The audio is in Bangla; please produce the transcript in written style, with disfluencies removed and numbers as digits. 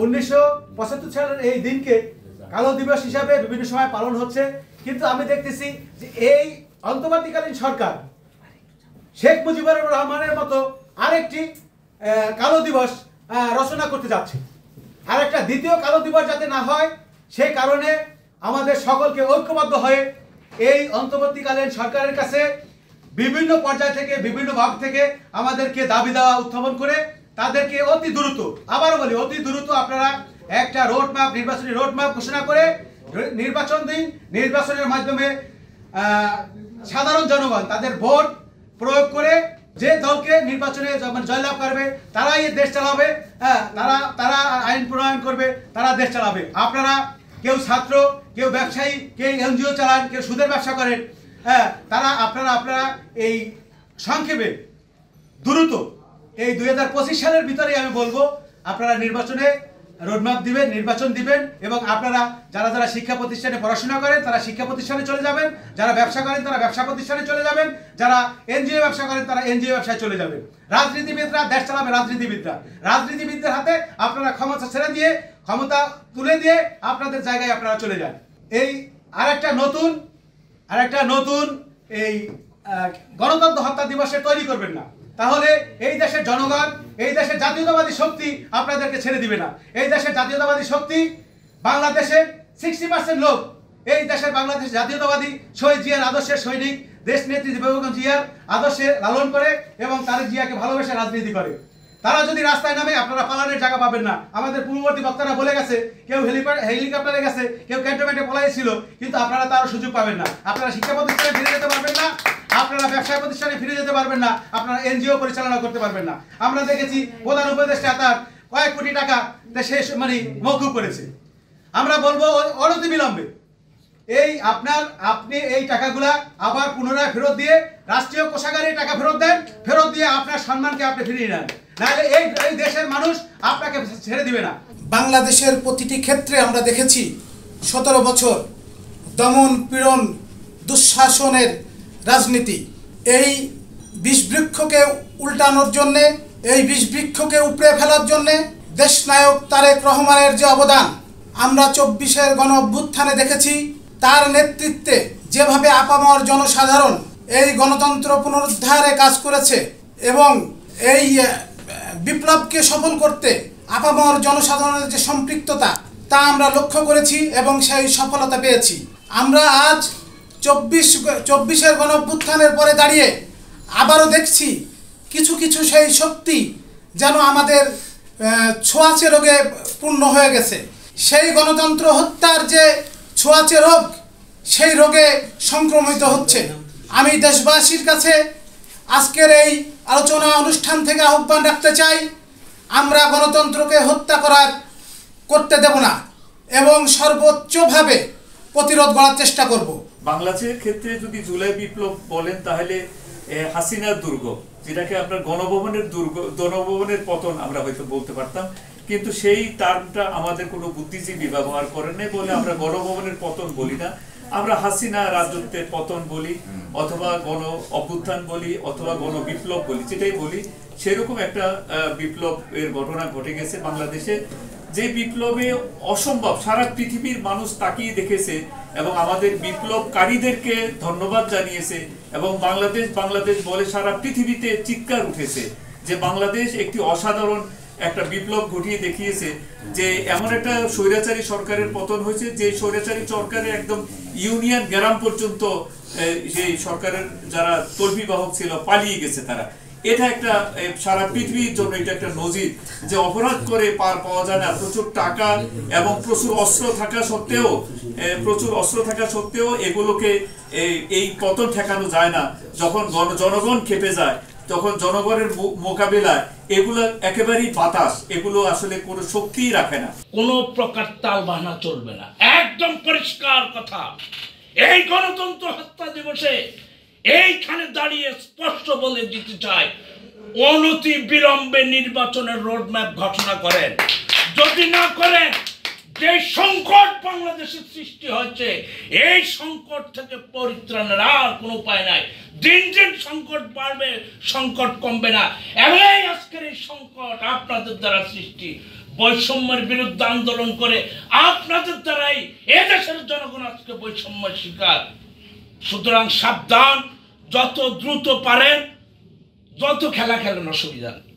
1975 সালের এই দিনকে কালো দিবস হিসাবে বিভিন্ন সময় পালন হচ্ছে, কিন্তু আমি দেখতেছি যে এই অন্তর্বর্তীকালীন সরকার শেখ মুজিবুর রহমানের মতো আরেকটি কালো দিবস রচনা করতে যাচ্ছে। আর একটা দ্বিতীয় কালো দিবস যাতে না হয় সেই কারণে আমাদের সকলকে ঐক্যবদ্ধ হয়ে এই অন্তর্বর্তীকালীন সরকারের কাছে বিভিন্ন পর্যায় থেকে বিভিন্ন ভাগ থেকে আমাদেরকে দাবি দেওয়া উত্থাপন করে তাদেরকে অতি দ্রুত, আবারও বলি অতি দ্রুত আপনারা একটা রোডম্যাপ, নির্বাচনী রোডম্যাপ ঘোষণা করে নির্বাচন দিন। নির্বাচনের মাধ্যমে সাধারণ জনগণ তাদের ভোট প্রয়োগ করে যে দলকে নির্বাচনে জয়লাভ করবে তারাই এই দেশ চালাবে, তারা আইন প্রণয়ন করবে, তারা দেশ চালাবে। আপনারা কেউ ছাত্র, কেউ ব্যবসায়ী, কেউ এনজিও চালান, কেউ সুদের ব্যবসা করেন, আপনারা এই সংক্ষেপে দ্রুত এই 2025 সালের ভিতরেই আমি বলবো আপনারা নির্বাচনে রোডম্যাপ দিবেন, নির্বাচন দিবেন, এবং আপনারা যারা শিক্ষা প্রতিষ্ঠানে পড়াশোনা করেন তারা শিক্ষা প্রতিষ্ঠানে চলে যাবেন, যারা ব্যবসা করেন তারা ব্যবসা প্রতিষ্ঠানে চলে যাবেন, যারা এনজিও ব্যবসা করেন তারা এনজিও ব্যবসায় চলে যাবেন। রাজনীতিবিদরা দেশ চালাবে, রাজনীতিবিদদের হাতে আপনারা ক্ষমতা ছেড়ে দিয়ে, ক্ষমতা তুলে দিয়ে আপনাদের জায়গায় আপনারা চলে যান। এই আরেকটা নতুন এই গণতন্ত্র হত্যা দিবসে তৈরি করবেন না, তাহলে এই দেশের জনগণ, এই দেশের জাতীয়তাবাদী শক্তি আপনাদেরকে ছেড়ে দিবে না। এই দেশের জাতীয়তাবাদী শক্তি বাংলাদেশের 60% লোক এই দেশের বাংলাদেশ জাতীয়তাবাদী শহীদ জিয়ার আদর্শের সৈনিক, দেশ নেত্রী বেগম জিয়ার আদর্শে লালন করে এবং তারেক জিয়াকে ভালোবেসে রাজনীতি করে। তারা যদি রাস্তায় নামে আপনারা পালানোর জায়গা পাবেন না। আমাদের পূর্ববর্তী বক্তারা বলে গেছে, কেউ হেলিকপ্টারে গেছে, কেউ ক্যান্টনমেন্টে পলাইছিল, কিন্তু আপনারা তার সুযোগ পাবেন না। আপনারা শিক্ষা প্রতিষ্ঠানে ফিরে যেতে পারবেন না, আপনারা ব্যবসায় প্রতিষ্ঠানে ফিরে যেতে পারবেন না, আপনারা এনজিও পরিচালনা করতে পারবেন না। আমরা দেখেছি প্রধান উপদেষ্টা তার কয়েক কোটি টাকা দেশে মওকুফ করেছে। আমরা বলবো অনতিবিলম্বে আপনি এই টাকাগুলা আবার পুনরায় ফেরত দিয়ে রাষ্ট্রীয় কোষাগারে টাকা ফেরত দেন, ফেরত দিয়ে আপনার সম্মানকে আপনি ফিরিয়ে নেন, নাহলে এই দেশের মানুষ আপনাকে ছেড়ে দিবে না। বাংলাদেশের প্রতিটি ক্ষেত্রে আমরা দেখেছি 17 বছর দমন পীড়ন দুঃশাসনের রাজনীতি। এই বিষবৃক্ষকে উল্টানোর জন্যে, এই বিষবৃক্ষকে উপড়ে ফেলার জন্যে দেশনায়ক তারেক রহমানের যে অবদান আমরা 24-এর গণ অভ্যুত্থানে দেখেছি, তার নেতৃত্বে যেভাবে আপামর জনসাধারণ এই গণতন্ত্র পুনরুদ্ধারে কাজ করেছে এবং এই বিপ্লবকে সফল করতে আপামর জনসাধারণের যে সম্পৃক্ততা তা আমরা লক্ষ্য করেছি এবং সেই সফলতা পেয়েছি। আমরা আজ 24-এর গণ অভ্যুত্থানের পরে দাঁড়িয়ে আবারও দেখছি কিছু সেই শক্তি যেন আমাদের ছোঁয়াচে রোগে পূর্ণ হয়ে গেছে। সেই গণতন্ত্র হত্যার যে ছোঁয়াচে রোগ, সেই রোগে সংক্রমিত হচ্ছে। আমি দেশবাসীর কাছে আজকের এই আলোচনা অনুষ্ঠান থেকে আহ্বান রাখতে চাই, আমরা গণতন্ত্রকে হত্যা করতে দেব না এবং সর্বোচ্চভাবে প্রতিরোধ করার চেষ্টা করব। বাংলাদেশের ক্ষেত্রে যদি জুলাই বিপ্লব বলেন তাহলে হাসিনার দুর্গ, যেটাকে আপনার গণভবনের পতন আমরা হয়তো বলতে পারতাম, কিন্তু সেই টার্মটা আমাদের কোনো বুদ্ধিজীবী ব্যবহার করেন নাই বলে আমরা গণভবনের পতন বলি না, আমরা হাসিনা রাজত্বের পতন বলি, অথবা গণ অভ্যুত্থান বলি, অথবা গণ বিপ্লব বলি, যেটাই বলি। সেরকম একটা বিপ্লবের ঘটনা ঘটে গেছে বাংলাদেশে, যে বিপ্লবে অসম্ভব সারা পৃথিবীর মানুষ তাকিয়ে দেখেছে এবং আমাদের বিপ্লবকারীদেরকে ধন্যবাদ জানিয়েছে এবং বাংলাদেশ বলে সারা পৃথিবীতে চিৎকার উঠেছে যে বাংলাদেশ একটি অসাধারণ একটা বিপ্লব ঘটিয়ে দেখিয়েছে, যে এমন একটা স্বৈরাচারী সরকারের পতন হয়েছে যে স্বৈরাচারী সরকারের একদম ইউনিয়ন গ্রাম পর্যন্ত সেই সরকারের যারা তল্পিবাহক ছিল পালিয়ে গেছে তারা। এটা একটা সারা পৃথিবীর জন্য এটা একটা নজির যে অপরাধ করে পার পাওয়া যায় না, প্রচুর টাকা এবং প্রচুর অস্ত্র থাকা সত্ত্বেও এগুলোকে এই পতন ঠেকানো যায় না। যখন জনগণ খেপে যায়, তখন জনগণের মোকাবিলায় এগুলো একেবারেই বাতাস, এগুলো আসলে কোনো শক্তিই রাখে না। কোনো প্রকার তাল বাহানা চলবে না, একদম পরিষ্কার কথা। এই গণতন্ত্র হত্যা দিবসে এইখানে দাঁড়িয়ে স্পষ্ট বলে দিতে চাই, অনতি বিলম্বে নির্বাচনের রোডম্যাপ ঘোষণা করেন। যদি না করেন, যে সংকট বাংলাদেশে সৃষ্টি হয়েছে, এই সংকট থেকে পরিত্রাণের আর কোনো উপায় নাই। দিন দিন সংকট বাড়বে, সংকট কমবে না। এবং আজকের এই সংকট আপনাদের দ্বারা সৃষ্টি, বৈষম্যের বিরুদ্ধে আন্দোলন করে আপনাদের দ্বারাই এদেশের জনগণ আজকে বৈষম্যের শিকার। সুতরাং সাবধান, যত দ্রুত পারেন যত খেলা খেলেন, অসুবিধা নেই।